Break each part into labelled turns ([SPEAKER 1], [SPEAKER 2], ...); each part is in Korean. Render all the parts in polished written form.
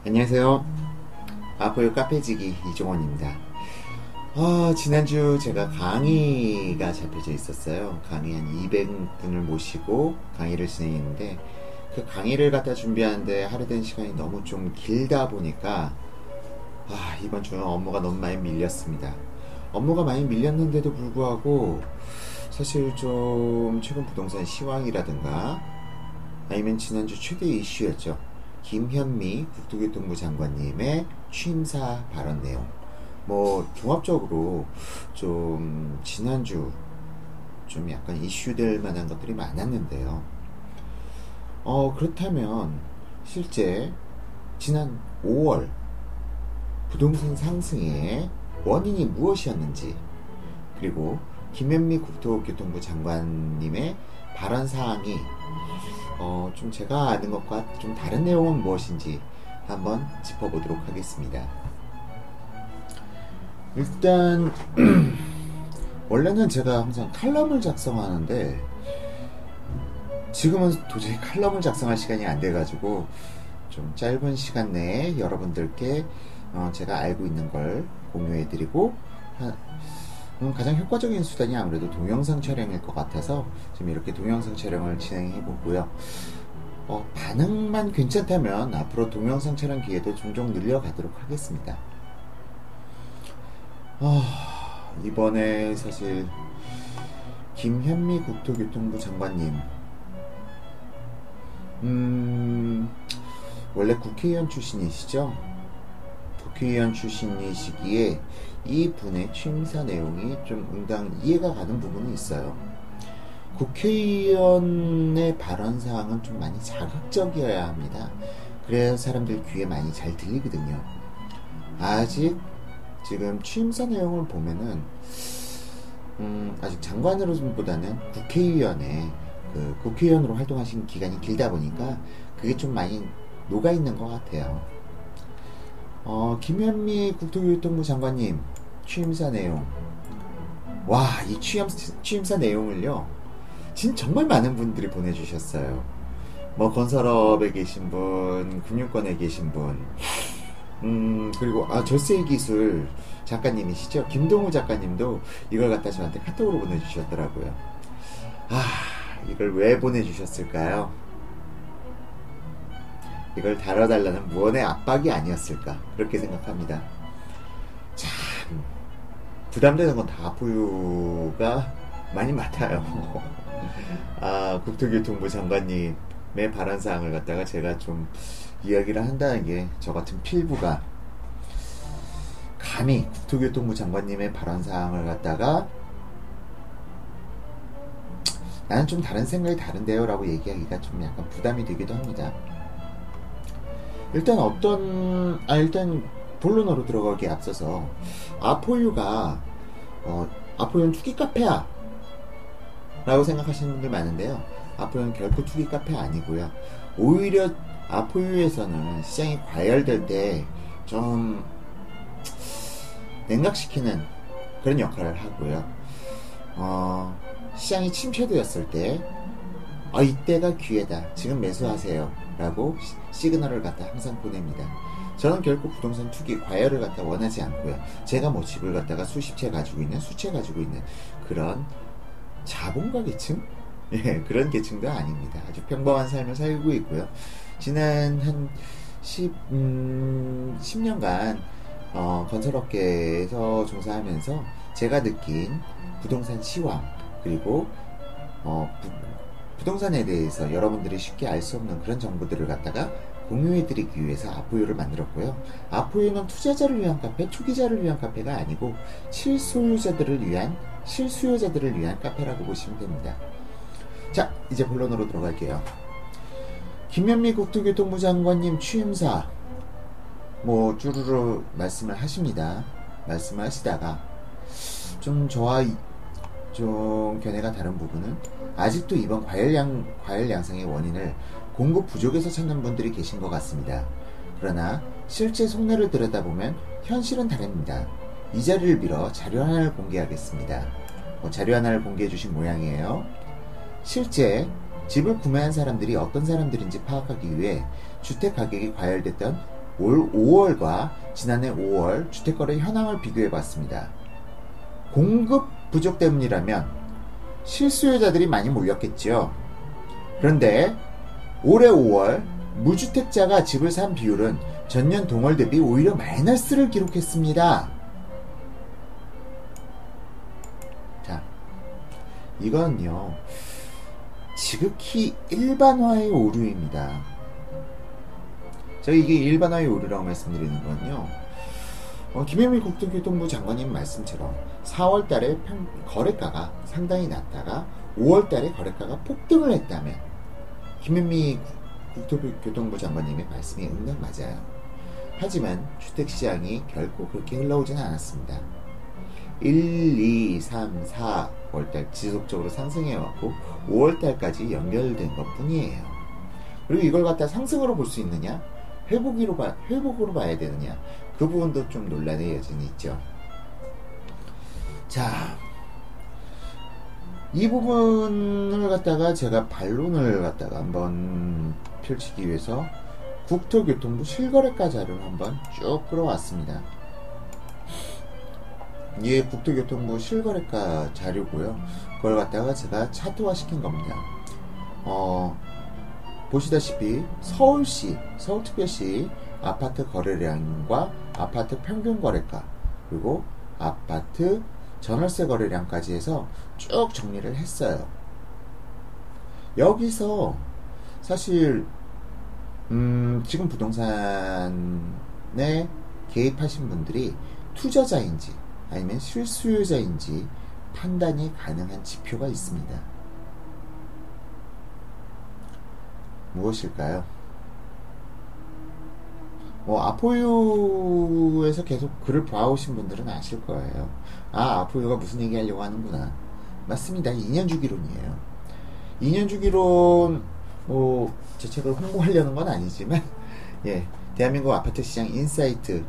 [SPEAKER 1] 안녕하세요. 아포유 카페지기 이종원입니다. 지난주 제가 강의가 잡혀져 있었어요. 강의 한 200분을 모시고 강의를 진행했는데, 그 강의를 갖다 준비하는데 할애된 시간이 너무 좀 길다 보니까 이번 주는 업무가 너무 많이 밀렸습니다. 업무가 많이 밀렸는데도 불구하고 사실 좀 최근 부동산 시황이라든가 아니면 지난주 최대 이슈였죠. 김현미 국토교통부 장관님의 취임사 발언 내용, 종합적으로 좀 지난주 좀 약간 이슈될 만한 것들이 많았는데요. 그렇다면 실제 지난 5월 부동산 상승의 원인이 무엇이었는지, 그리고 김현미 국토교통부 장관님의 발언 사항이 좀 제가 아는 것과 좀 다른 내용은 무엇인지 한번 짚어보도록 하겠습니다. 일단 원래는 제가 항상 칼럼을 작성하는데 지금은 도저히 칼럼을 작성할 시간이 안 돼가지고 좀 짧은 시간 내에 여러분들께 제가 알고 있는 걸 공유해드리고, 가장 효과적인 수단이 아무래도 동영상 촬영일 것 같아서 지금 이렇게 동영상 촬영을 진행해보고요. 반응만 괜찮다면 앞으로 동영상 촬영 기회도 종종 늘려가도록 하겠습니다. 이번에 사실 김현미 국토교통부 장관님, 원래 국회의원 출신이시죠? 국회의원 출신이시기에 이 분의 취임사 내용이 좀 응당 이해가 가는 부분이 있어요. 국회의원의 발언사항은 좀 많이 자극적이어야 합니다. 그래야 사람들 귀에 많이 잘 들리거든요. 아직 지금 취임사 내용을 보면은 아직 장관으로보다는 국회의원으로 활동하신 기간이 길다 보니까 그게 좀 많이 녹아있는 것 같아요. 김현미 국토교통부 장관님 취임사 내용, 이 취임사 내용을요 정말 많은 분들이 보내주셨어요. 건설업에 계신 분, 금융권에 계신 분, 그리고 절세기술 작가님이시죠, 김동우 작가님도 이걸 갖다 저한테 카톡으로 보내주셨더라고요. 이걸 왜 보내주셨을까요? 이걸 다뤄달라는 무언의 압박이 아니었을까, 그렇게 생각합니다. 참 부담되는 건 다 아포유가 많이 맡아요. 국토교통부 장관님의 발언사항을 갖다가 제가 좀 이야기를 한다는 게, 저 같은 필부가 감히 국토교통부 장관님의 발언사항을 갖다가 나는 좀 다른 생각이 다른데요 라고 얘기하기가 좀 약간 부담이 되기도 합니다. 일단 본론으로 들어가기에 앞서서 아포유가 아포유는 투기 카페야 라고 생각하시는 분들 많은데요. 아포유는 결코 투기 카페 아니고요. 오히려 아포유에서는 시장이 과열될 때 좀 냉각시키는 그런 역할을 하고요. 시장이 침체되었을 때 이때가 기회다, 지금 매수하세요 라고 시그널을 갖다 항상 보냅니다. 저는 결코 부동산 투기 과열을 갖다 원하지 않고요. 제가 집을 갖다가 수십 채 가지고 있는, 수채 가지고 있는 그런 자본가 계층? 그런 계층도 아닙니다. 아주 평범한 삶을 살고 있고요. 지난 한 10년간 건설업계에서 종사하면서 제가 느낀 부동산 시황, 그리고 부동산에 대해서 여러분들이 쉽게 알 수 없는 그런 정보들을 갖다가 공유해드리기 위해서 아포유를 만들었고요. 아포유는 투자자를 위한 카페, 투기자를 위한 카페가 아니고 실수요자들을 위한 카페라고 보시면 됩니다. 자, 이제 본론으로 들어갈게요. 김현미 국토교통부 장관님 취임사 쭈루루 말씀을 하십니다. 말씀을 하시다가 좀 저와 좀 견해가 다른 부분은, 아직도 이번 과열 양상의 원인을 공급 부족에서 찾는 분들이 계신 것 같습니다. 그러나 실제 속내를 들여다보면 현실은 다릅니다. 이 자리를 빌어 자료 하나를 공개하겠습니다. 자료 하나를 공개해 주신 모양이에요. 실제 집을 구매한 사람들이 어떤 사람들인지 파악하기 위해 주택 가격이 과열됐던 올 5월과 지난해 5월 주택거래 현황을 비교해 봤습니다. 공급 부족 때문이라면 실수요자들이 많이 몰렸겠지요. 그런데 올해 5월 무주택자가 집을 산 비율은 전년 동월 대비 오히려 마이너스를 기록했습니다. 자, 이건요 지극히 일반화의 오류입니다. 제가 이게 일반화의 오류라고 말씀드리는 건요, 김현미 국토교통부 장관님 말씀처럼 4월 달에 거래가가 상당히 낮다가 5월 달에 거래가가 폭등을 했다면 김현미 국토교통부 장관님의 말씀이 응당 맞아요. 하지만 주택시장이 결코 그렇게 흘러오지는 않았습니다. 1, 2, 3, 4월달 지속적으로 상승해왔고 5월달까지 연결된 것 뿐이에요. 그리고 이걸 갖다 상승으로 볼 수 있느냐, 회복으로 봐야 되느냐, 그 부분도 좀 논란의 여지는 있죠. 자, 이 부분을 갖다가 제가 반론을 갖다가 한번 펼치기 위해서 국토교통부 실거래가 자료를 한번 쭉 끌어왔습니다. 이게 국토교통부 실거래가 자료고요. 그걸 갖다가 제가 차트화 시킨 겁니다. 보시다시피 서울특별시 아파트 거래량과 아파트 평균 거래가, 그리고 아파트 전월세 거래량까지 해서 쭉 정리를 했어요. 여기서 사실 지금 부동산에 개입하신 분들이 투자자인지 아니면 실수요자인지 판단이 가능한 지표가 있습니다. 무엇일까요? 아포유에서 계속 글을 봐오신 분들은 아실 거예요. 아포유가 무슨 얘기 하려고 하는구나. 맞습니다. 2년 주기론이에요. 2년 주기론, 제 책을 홍보하려는 건 아니지만, 예, 대한민국 아파트 시장 인사이트,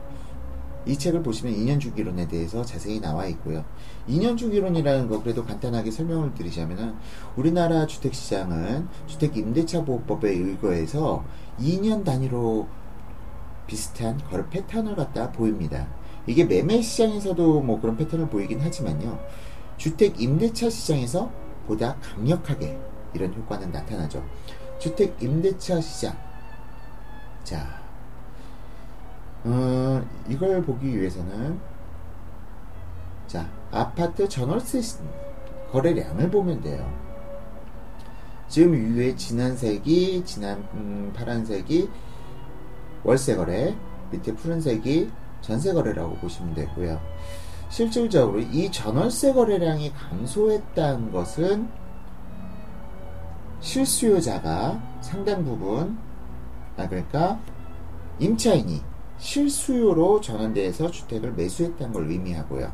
[SPEAKER 1] 이 책을 보시면 2년 주기론에 대해서 자세히 나와 있고요. 2년 주기론이라는 거 그래도 간단하게 설명을 드리자면은, 우리나라 주택시장은 주택임대차보호법에 의거해서 2년 단위로 비슷한 거래 패턴을 갖다 보입니다. 이게 매매 시장에서도 뭐 그런 패턴을 보이긴 하지만요, 주택임대차 시장에서 보다 강력하게 이런 효과는 나타나죠. 주택임대차 시장. 자, 이걸 보기 위해서는, 자, 아파트 전월세 거래량을 보면 돼요. 지금 위에 진한색이, 파란색이 월세 거래, 밑에 푸른색이 전세 거래라고 보시면 되고요. 실질적으로 이 전월세 거래량이 감소했다는 것은 실수요자가 상당 부분, 그러니까 임차인이 실수요로 전환돼서 주택을 매수했다는 걸 의미하고요.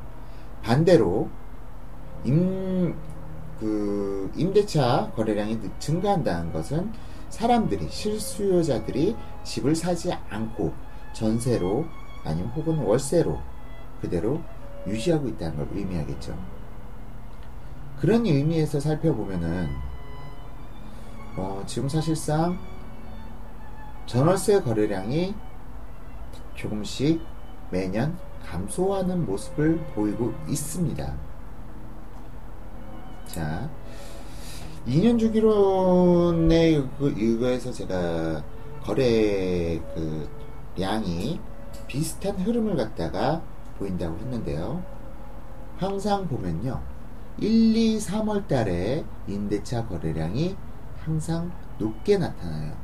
[SPEAKER 1] 반대로 임대차 거래량이 증가한다는 것은 실수요자들이 집을 사지 않고 전세로 아니면 혹은 월세로 그대로 유지하고 있다는 걸 의미하겠죠. 그런 의미에서 살펴보면은 지금 사실상 전월세 거래량이 조금씩 매년 감소하는 모습을 보이고 있습니다. 자, 2년 주기론에 의거해서 제가 거래 량이 비슷한 흐름을 갖다가 보인다고 했는데요. 항상 보면요, 1, 2, 3월 달에 임대차 거래량이 항상 높게 나타나요.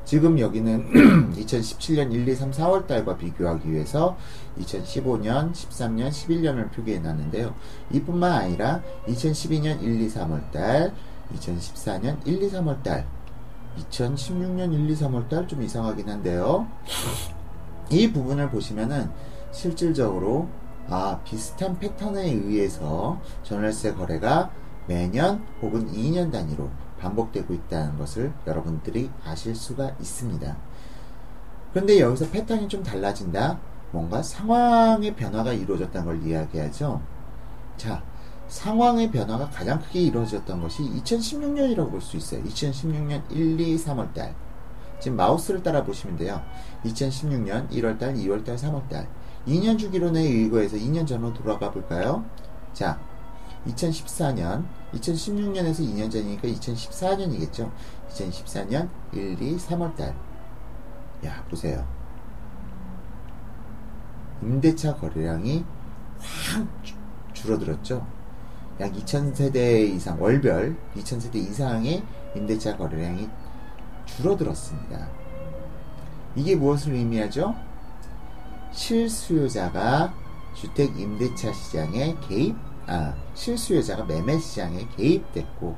[SPEAKER 1] 지금 여기는 2017년 1, 2, 3, 4월 달과 비교하기 위해서 2015년, 13년, 11년을 표기해 놨는데요. 이뿐만 아니라 2012년 1, 2, 3월 달, 2014년 1, 2, 3월 달, 2016년 1, 2, 3월 달 좀 이상하긴 한데요. 이 부분을 보시면은 실질적으로 비슷한 패턴에 의해서 전월세 거래가 매년 혹은 2년 단위로 반복되고 있다는 것을 여러분들이 아실 수가 있습니다. 그런데 여기서 패턴이 좀 달라진다? 뭔가 상황의 변화가 이루어졌다는 걸 이야기하죠. 자, 상황의 변화가 가장 크게 이루어졌던 것이 2016년이라고 볼 수 있어요. 2016년 1, 2, 3월 달. 지금 마우스를 따라 보시면 돼요. 2016년 1월달, 2월달, 3월달 2년 주기론에 의거해서 2년 전으로 돌아가 볼까요? 자, 2014년 2016년에서 2년 전이니까 2014년이겠죠. 2014년 1, 2, 3월달. 야, 보세요. 임대차 거래량이 확 줄어들었죠. 약 2000세대 이상, 월별 2000세대 이상의 임대차 거래량이 줄어들었습니다. 이게 무엇을 의미하죠? 실수요자가 주택 임대차 시장에 실수요자가 매매 시장에 개입됐고,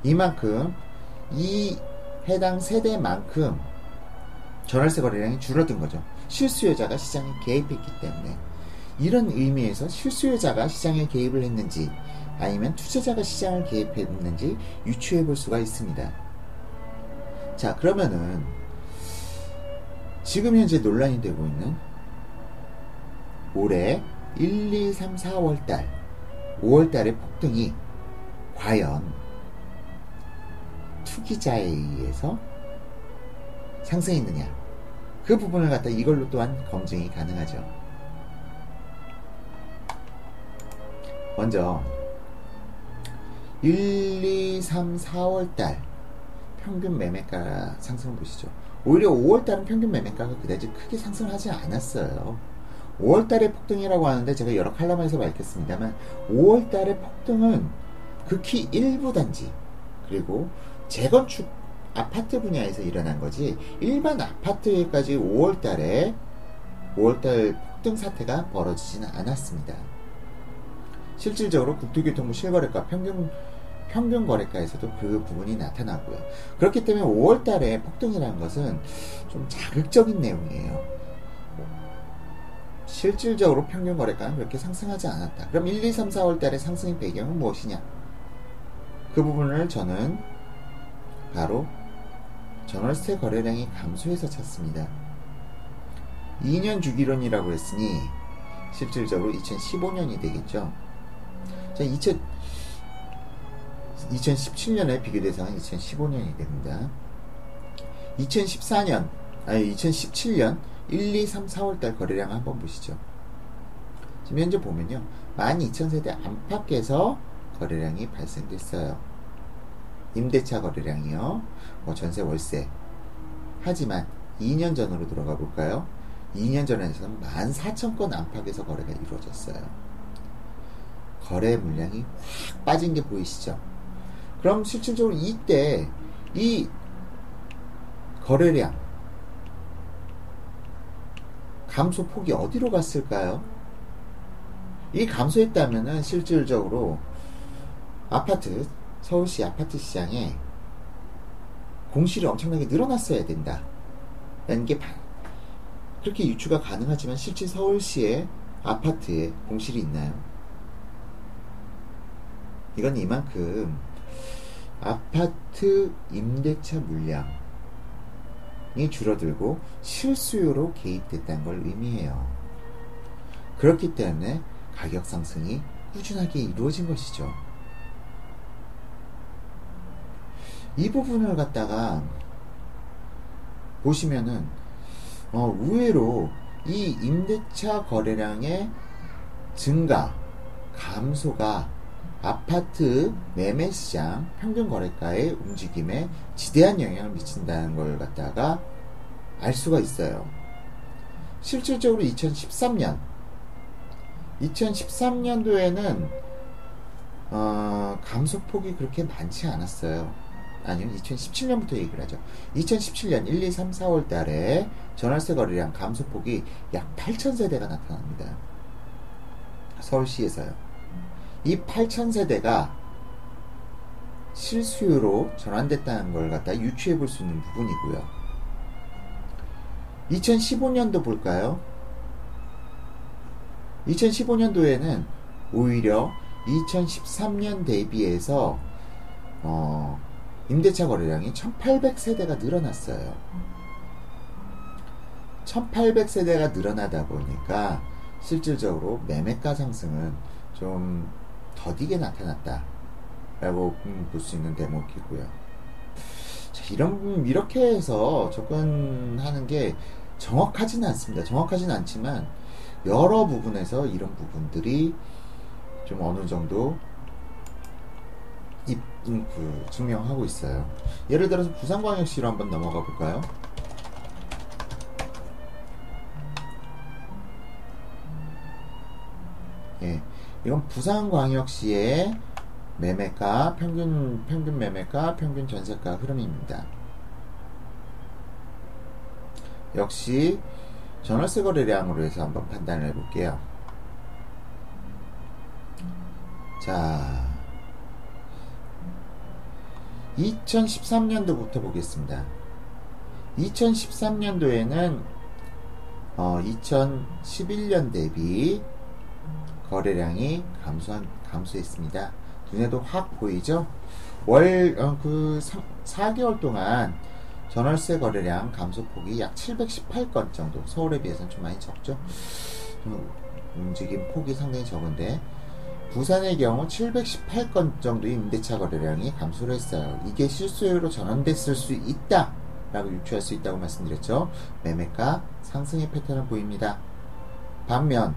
[SPEAKER 1] 이만큼 이 해당 세대만큼 전월세 거래량이 줄어든 거죠. 실수요자가 시장에 개입했기 때문에. 이런 의미에서 실수요자가 시장에 개입을 했는지 아니면 투자자가 시장을 개입했는지 유추해 볼 수가 있습니다. 자, 그러면은 지금 현재 논란이 되고 있는 올해 1, 2, 3, 4월달 5월달의 폭등이 과연 투기자에 의해서 상승했느냐, 그 부분을 갖다 이걸로 또한 검증이 가능하죠. 먼저 1, 2, 3, 4월달 평균 매매가 상승을 보시죠. 오히려 5월달은 평균 매매가가 그다지 크게 상승하지 않았어요. 5월달의 폭등이라고 하는데 제가 여러 칼럼에서 밝혔습니다만 5월달의 폭등은 극히 일부 단지 그리고 재건축 아파트 분야에서 일어난 거지, 일반 아파트에까지 5월달 폭등 사태가 벌어지지는 않았습니다. 실질적으로 국토교통부 실거래가 평균 거래가에서도 그 부분이 나타나고요. 그렇기 때문에 5월달에 폭등이라는 것은 좀 자극적인 내용이에요. 실질적으로 평균 거래가는 그렇게 상승하지 않았다. 그럼 1, 2, 3, 4월달의 상승의 배경은 무엇이냐? 그 부분을 저는 바로 전월세 거래량이 감소해서 찾습니다. 2년 주기론이라고 했으니 실질적으로 2015년이 되겠죠. 자, 2017년의 비교 대상은 2015년이 됩니다. 2017년 1, 2, 3, 4월달 거래량 한번 보시죠. 지금 현재 보면요, 12,000세대 안팎에서 거래량이 발생됐어요. 임대차 거래량이요, 전세 월세. 하지만 2년 전으로 들어가 볼까요? 2년 전에서는 14,000건 안팎에서 거래가 이루어졌어요. 거래 물량이 확 빠진 게 보이시죠? 그럼 실질적으로 이때 이 거래량 감소폭이 어디로 갔을까요? 이 감소했다면은 실질적으로 서울시 아파트 시장에 공실이 엄청나게 늘어났어야 된다 라는 게 그렇게 유추가 가능하지만 실제 서울시의 아파트에 공실이 있나요? 이건 이만큼 아파트 임대차 물량이 줄어들고 실수요로 개입됐다는 걸 의미해요. 그렇기 때문에 가격 상승이 꾸준하게 이루어진 것이죠. 이 부분을 갖다가 보시면은 의외로 이 임대차 거래량의 증가, 감소가 아파트 매매 시장 평균 거래가의 움직임에 지대한 영향을 미친다는 걸 갖다가 알 수가 있어요. 실질적으로 2013년도에는 감소폭이 그렇게 많지 않았어요. 아니요, 2017년부터 얘기를 하죠. 2017년 1, 2, 3, 4월 달에 전월세 거래량 감소폭이 약 8,000세대가 나타납니다. 서울시에서요. 이 8,000세대가 실수요로 전환됐다는 걸 갖다 유추해 볼 수 있는 부분이고요. 2015년도 볼까요? 2015년도에는 오히려 2013년 대비해서 임대차 거래량이 1,800세대가 늘어났어요. 1,800세대가 늘어나다 보니까 실질적으로 매매가 상승은 좀 더디게 나타났다 라고 볼 수 있는 대목이고요. 이렇게 해서 접근하는 게 정확하지는 않습니다. 정확하지는 않지만 여러 부분에서 이런 부분들이 좀 어느 정도 증명하고 있어요. 예를 들어서 부산광역시로 한번 넘어가 볼까요? 예, 이건 부산광역시의 매매가, 평균 매매가, 평균 전세가 흐름입니다. 역시 전월세 거래량으로 해서 한번 판단을 해볼게요. 자, 2013년도부터 보겠습니다. 2013년도에는 2011년 대비 거래량이 감소했습니다. 눈에도 확 보이죠? 4개월 동안 전월세 거래량 감소폭이 약 718건 정도, 서울에 비해서는 좀 많이 적죠? 움직임 폭이 상당히 적은데, 부산의 경우 718건 정도의 임대차 거래량이 감소를 했어요. 이게 실수요로 전환됐을 수 있다 라고 유추할 수 있다고 말씀드렸죠. 매매가 상승의 패턴을 보입니다. 반면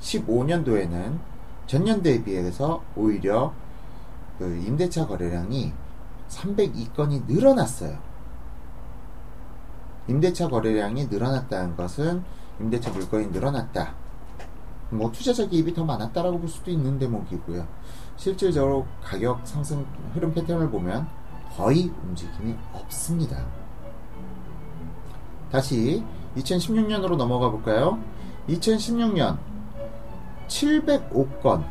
[SPEAKER 1] 2015년도에는 전년 대비해서 오히려 임대차 거래량이 302건이 늘어났어요. 임대차 거래량이 늘어났다는 것은 임대차 물건이 늘어났다. 뭐 투자자 기입이 더 많았다라고 볼 수도 있는 대목이고요. 실질적으로 가격 상승 흐름 패턴을 보면 거의 움직임이 없습니다. 다시 2016년으로 넘어가 볼까요? 2016년 705건,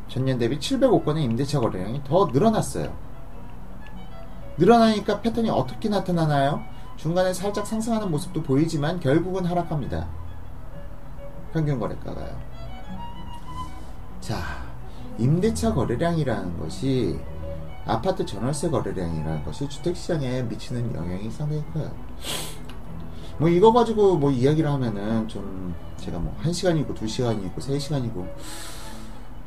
[SPEAKER 1] 전년 대비 705건의 임대차 거래량이 더 늘어났어요. 늘어나니까 패턴이 어떻게 나타나나요? 중간에 살짝 상승하는 모습도 보이지만 결국은 하락합니다. 평균 거래가가요. 자, 임대차 거래량이라는 것이, 아파트 전월세 거래량이라는 것이 주택시장에 미치는 영향이 상당히 커요. 뭐 이거 가지고 뭐 이야기를 하면은 좀 제가 뭐 1시간이고 2시간이고 3시간이고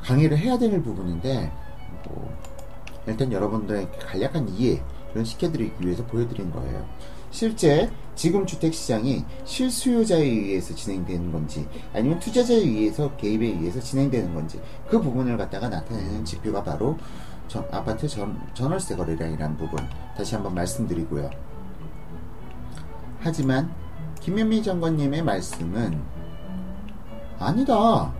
[SPEAKER 1] 강의를 해야 되는 부분인데, 뭐 일단 여러분들의 간략한 이해 이런 시켜드리기 위해서 보여드린 거예요. 실제 지금 주택시장이 실수요자에 의해서 진행되는 건지 아니면 투자자에 의해서 개입에 의해서 진행되는 건지, 그 부분을 갖다가 나타내는 지표가 바로 아파트 전월세 거래량이라는 부분, 다시 한번 말씀드리고요. 하지만 김현미 장관님의 말씀은 아니다,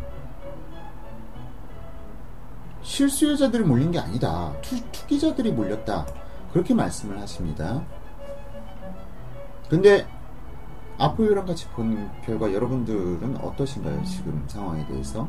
[SPEAKER 1] 실수요자들이 몰린 게 아니다, 투기자들이 몰렸다, 그렇게 말씀을 하십니다. 근데 아포유랑 같이 본 결과 여러분들은 어떠신가요? 지금 상황에 대해서?